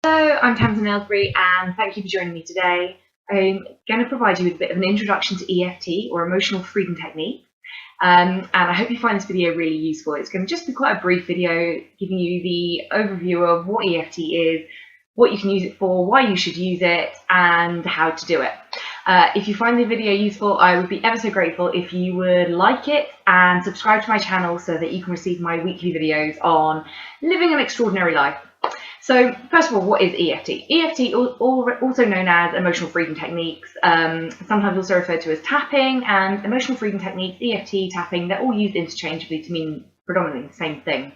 Hello, I'm Tamsin Aylesbury and thank you for joining me today. I'm going to provide you with a bit of an introduction to EFT, or Emotional Freedom Technique, and I hope you find this video really useful. It's going to just be quite a brief video giving you the overview of what EFT is, what you can use it for, why you should use it, and how to do it. If you find the video useful, I would be ever so grateful if you would like it and subscribe to my channel so that you can receive my weekly videos on living an extraordinary life. So first of all, what is EFT? EFT, also known as emotional freedom techniques, sometimes also referred to as tapping, and emotional freedom techniques, EFT, tapping, they're all used interchangeably to mean predominantly the same thing.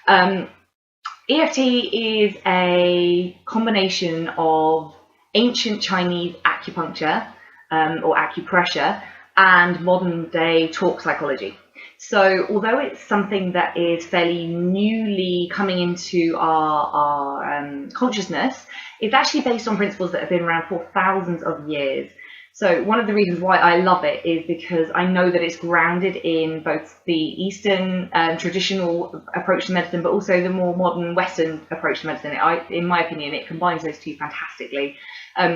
EFT is a combination of ancient Chinese acupuncture or acupressure and modern day talk psychology. So although it's something that is fairly newly coming into our consciousness, it's actually based on principles that have been around for thousands of years. So one of the reasons why I love it is because I know that it's grounded in both the Eastern traditional approach to medicine, but also the more modern Western approach to medicine. In my opinion, it combines those two fantastically.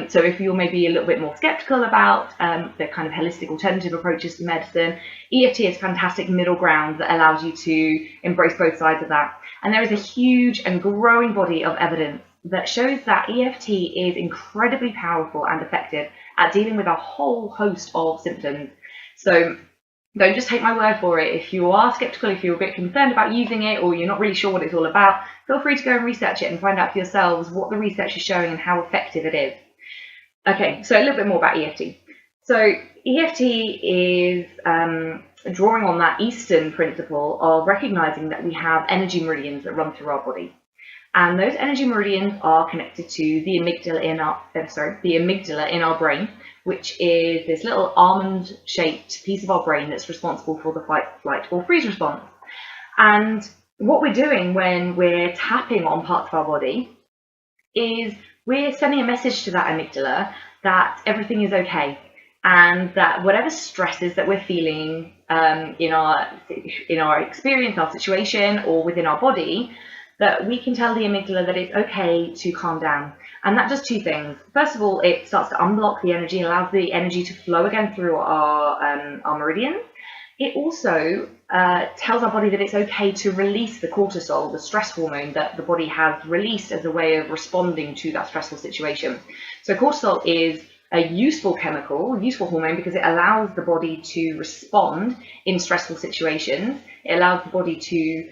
So if you're maybe a little bit more skeptical about the kind of holistic alternative approaches to medicine, EFT is a fantastic middle ground that allows you to embrace both sides of that. And there is a huge and growing body of evidence that shows that EFT is incredibly powerful and effective at dealing with a whole host of symptoms. So don't just take my word for it. If you are skeptical, if you're a bit concerned about using it, or you're not really sure what it's all about, feel free to go and research it and find out for yourselves what the research is showing and how effective it is. Okay, so a little bit more about EFT. So EFT is drawing on that Eastern principle of recognizing that we have energy meridians that run through our body. And those energy meridians are connected to the amygdala in our brain, which is this little almond-shaped piece of our brain that's responsible for the fight, flight, or freeze response. And what we're doing when we're tapping on parts of our body is we're sending a message to that amygdala that everything is okay, and that whatever stresses that we're feeling in our experience, our situation, or within our body, that we can tell the amygdala that it's okay to calm down. And that does two things. First of all, it starts to unblock the energy, allows the energy to flow again through our meridians. It also tells our body that it's okay to release the cortisol, the stress hormone that the body has released as a way of responding to that stressful situation. So cortisol is a useful chemical, useful hormone, because it allows the body to respond in stressful situations. It allows the body to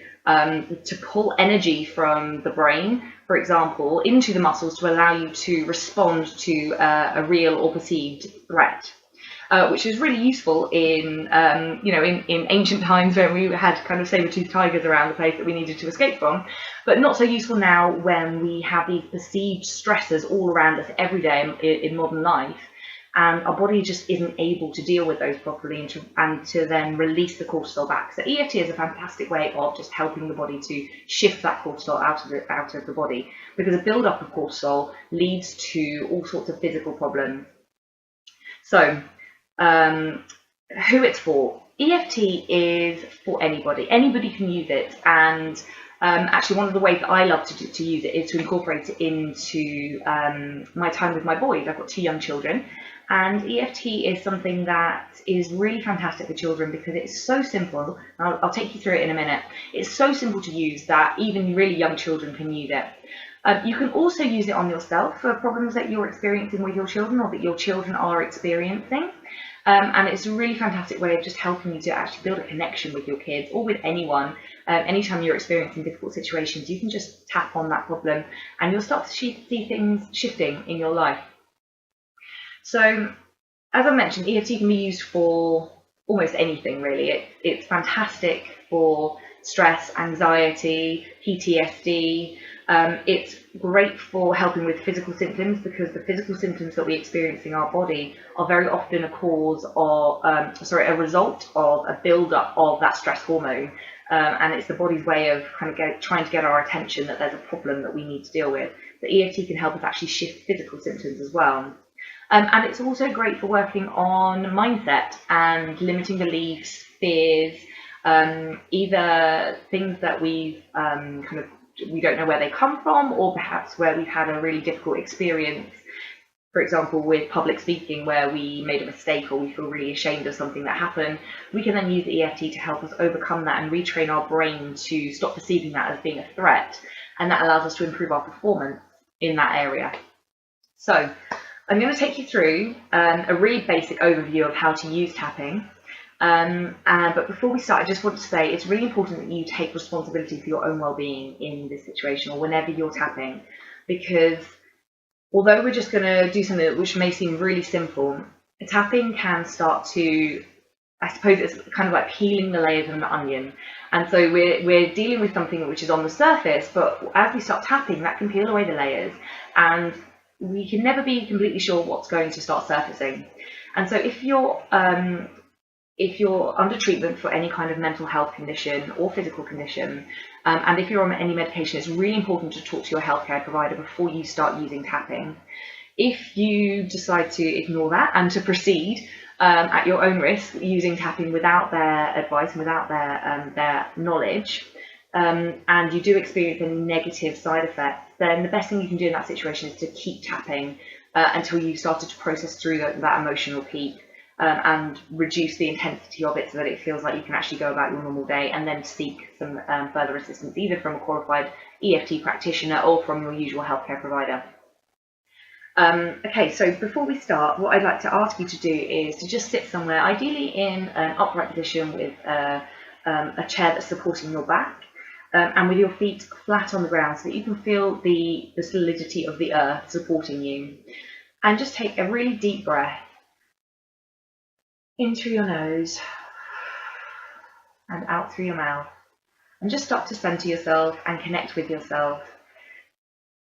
pull energy from the brain, for example, into the muscles to allow you to respond to a real or perceived threat. Which is really useful in ancient times when we had kind of saber-toothed tigers around the place that we needed to escape from, but not so useful now when we have these perceived stressors all around us every day in modern life, and our body just isn't able to deal with those properly and to then release the cortisol back. So EFT is a fantastic way of just helping the body to shift that cortisol out of the body, because a build-up of cortisol leads to all sorts of physical problems. So who it's for. EFT is for anybody. Anybody can use it, and actually one of the ways that I love to use it is to incorporate it into my time with my boys. I've got two young children, and EFT is something that is really fantastic for children because it's so simple. I'll take you through it in a minute. It's so simple to use that even really young children can use it. You can also use it on yourself for problems that you're experiencing with your children or that your children are experiencing. And it's a really fantastic way of just helping you to actually build a connection with your kids or with anyone. Anytime you're experiencing difficult situations, you can just tap on that problem and you'll start to see things shifting in your life. So, as I mentioned, EFT can be used for almost anything, really. It's fantastic for stress, anxiety, PTSD. It's great for helping with physical symptoms, because the physical symptoms that we experience in our body are very often a result of a build-up of that stress hormone. And it's the body's way of kind of trying to get our attention that there's a problem that we need to deal with. The EFT can help us actually shift physical symptoms as well. And it's also great for working on mindset and limiting beliefs, fears, either things that we've kind of we don't know where they come from, or perhaps where we've had a really difficult experience, for example, with public speaking, where we made a mistake or we feel really ashamed of something that happened. We can then use the EFT to help us overcome that and retrain our brain to stop perceiving that as being a threat, and that allows us to improve our performance in that area. So I'm going to take you through a really basic overview of how to use tapping. But before we start, I just want to say it's really important that you take responsibility for your own well-being in this situation or whenever you're tapping, because although we're just going to do something which may seem really simple, tapping can start to, I suppose it's kind of like peeling the layers of an onion. And so we're dealing with something which is on the surface, but as we start tapping, that can peel away the layers, and we can never be completely sure what's going to start surfacing. And so if you're under treatment for any kind of mental health condition or physical condition, and if you're on any medication, it's really important to talk to your healthcare provider before you start using tapping. If you decide to ignore that and to proceed at your own risk using tapping without their advice and without their knowledge, and you do experience any negative side effects, then the best thing you can do in that situation is to keep tapping until you've started to process through that emotional peak. And reduce the intensity of it so that it feels like you can actually go about your normal day, and then seek some further assistance either from a qualified EFT practitioner or from your usual healthcare provider. Okay, so before we start, what I'd like to ask you to do is to just sit somewhere, ideally in an upright position with a chair that's supporting your back, and with your feet flat on the ground so that you can feel the solidity of the earth supporting you. And just take a really deep breath in through your nose and out through your mouth, and just start to center yourself and connect with yourself,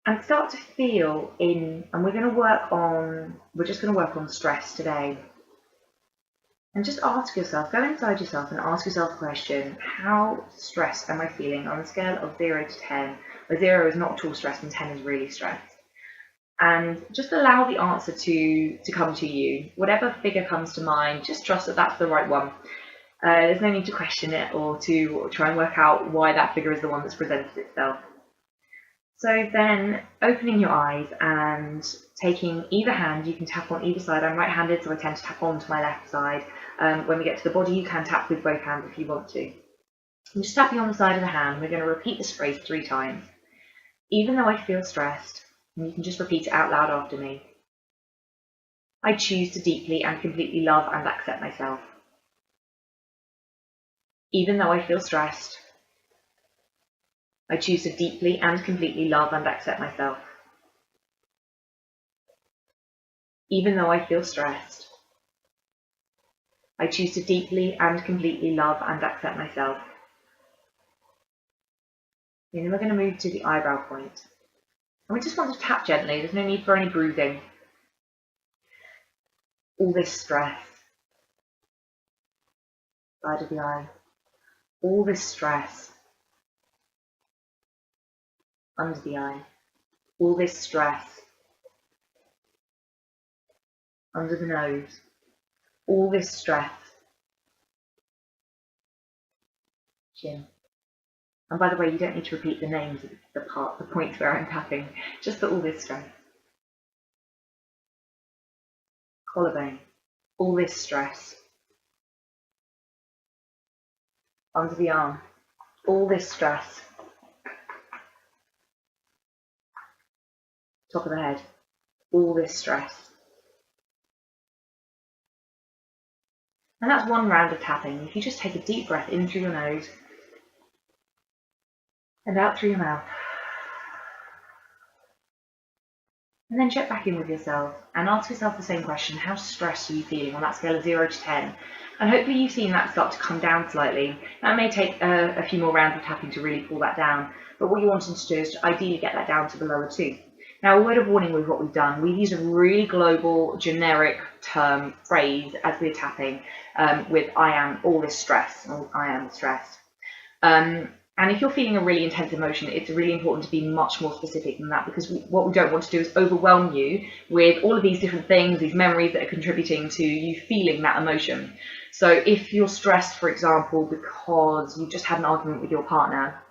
and start to feel in, and we're just going to work on stress today. And just ask yourself, go inside yourself and ask yourself a question: how stressed am I feeling on a scale of 0 to 10, where 0 is not at all stressed and 10 is really stressed? And just allow the answer to come to you. Whatever figure comes to mind, just trust that that's the right one. There's no need to question it or to try and work out why that figure is the one that's presented itself. So then, opening your eyes and taking either hand, you can tap on either side. I'm right-handed, so I tend to tap onto my left side. When we get to the body, you can tap with both hands if you want to. I'm just tapping on the side of the hand. We're going to repeat this phrase 3 times. Even though I feel stressed, and you can just repeat it out loud after me, I choose to deeply and completely love and accept myself. Even though I feel stressed, I choose to deeply and completely love and accept myself. Even though I feel stressed, I choose to deeply and completely love and accept myself. And then we're going to move to the eyebrow point. And we just want to tap gently. There's no need for any bruising. All this stress, side of the eye. All this stress, under the eye. All this stress, under the nose. All this stress, chin. And by the way, you don't need to repeat the names of the points where I'm tapping, just for all this stress. Collarbone, all this stress. Under the arm, all this stress. Top of the head, all this stress. And that's one round of tapping. If you just take a deep breath in through your nose and out through your mouth. And then check back in with yourself and ask yourself the same question: how stressed are you feeling on that scale of 0 to 10? And hopefully you've seen that start to come down slightly. That may take a few more rounds of tapping to really pull that down, but what you want to do is to ideally get that down to below a 2. Now, a word of warning with what we've done: we've used a really global, generic term, phrase as we're tapping with I am all this stress, or I am stressed. And if you're feeling a really intense emotion, it's really important to be much more specific than that, because what we don't want to do is overwhelm you with all of these different things, these memories that are contributing to you feeling that emotion. So if you're stressed, for example, because you just had an argument with your partner,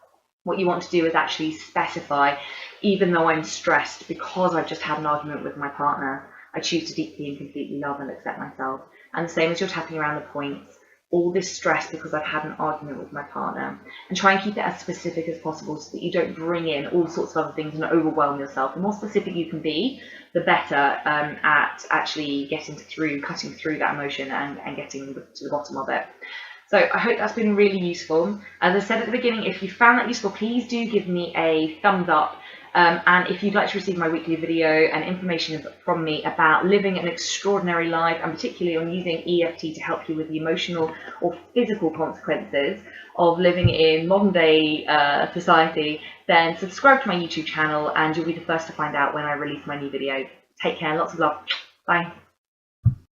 What you want to do is actually specify, even though I'm stressed because I've just had an argument with my partner, I choose to deeply and completely love and accept myself. And the same as you're tapping around the points, all this stress because I've had an argument with my partner, and try and keep it as specific as possible so that you don't bring in all sorts of other things and overwhelm yourself. The more specific you can be, the better at actually cutting through that emotion and getting to the bottom of it. So I hope that's been really useful. As I said at the beginning, if you found that useful, please do give me a thumbs up. And if you'd like to receive my weekly video and information from me about living an extraordinary life, and particularly on using EFT to help you with the emotional or physical consequences of living in modern day society, then subscribe to my YouTube channel and you'll be the first to find out when I release my new video. Take care, lots of love. Bye.